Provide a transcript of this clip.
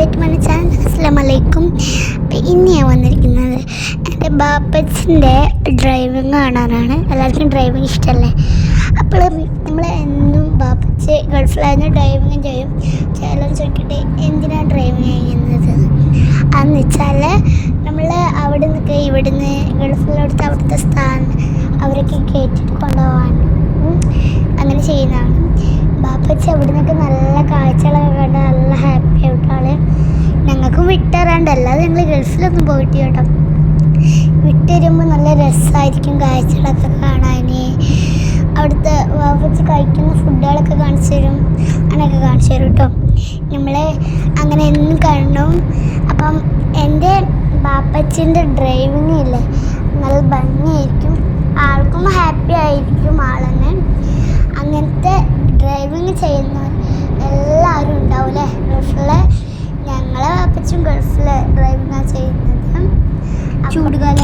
Back to my channel. അസ്സലാമു അലൈക്കും. അപ്പോൾ ഇന്ന് ഞാൻ വന്നിരിക്കുന്നത് എൻ്റെ ബാപ്പച്ചിൻ്റെ ഡ്രൈവിങ് കാണാനാണ്. എല്ലാവർക്കും ഡ്രൈവിങ് ഇഷ്ടമല്ലേ? അപ്പോൾ നമ്മൾ എന്നും ബാപ്പച്ചി ഗൾഫിലായിരുന്നു ഡ്രൈവിങ് ചെയ്യും. ചിലർ ചോദിക്കട്ടെ എന്തിനാണ് ഡ്രൈവിങ് ചെയ്യുന്നത്? അതെന്ന് വെച്ചാൽ നമ്മൾ അവിടെ നിന്നൊക്കെ ഇവിടുന്ന് ഗൾഫിലോടത്ത് അവിടുത്തെ സ്ഥാനം അവരൊക്കെ കയറ്റിട്ട് കൊണ്ടുപോകാൻ അങ്ങനെ ചെയ്യുന്നതാണ്. ബാപ്പച്ചി അവിടെ നിന്നൊക്കെ നല്ല കാഴ്ചകളൊക്കെ കണ്ട് നല്ല ഹാപ്പി ആയിട്ടാണ്. ഞങ്ങൾക്കും വിട്ടുതരാണ്ട്, അല്ലാതെ ഞങ്ങൾ ഗൾഫിലൊന്നും പോയിട്ട് കേട്ടോ. വിട്ടുതരുമ്പോൾ നല്ല രസമായിരിക്കും കാഴ്ചകളൊക്കെ കാണാൻ. അവിടുത്തെ ബാപ്പച്ചി കഴിക്കുന്ന ഫുഡുകളൊക്കെ കാണിച്ചു തരും, അങ്ങനെയൊക്കെ കാണിച്ചു തരും കേട്ടോ. നമ്മൾ അങ്ങനെ എന്നും കാണണം. അപ്പം എൻ്റെ ബാപ്പച്ചിൻ്റെ ഡ്രൈവിങ് ഇല്ലേ നല്ല ഭംഗിയായിരിക്കും, ആൾക്കും ഹാപ്പി ആയിരിക്കും ആളെന്നെ. അങ്ങനത്തെ ഡ്രൈവിങ് ചെയ്യുന്നവർ എല്ലാവരും ഉണ്ടാവും അല്ലേ ഗൾഫിലെ. ഞങ്ങളെ ബാപ്പച്ചും ഗൾഫിലെ ഡ്രൈവിങ്ങാണ് ചെയ്യുന്നത്. ചൂടുകാലം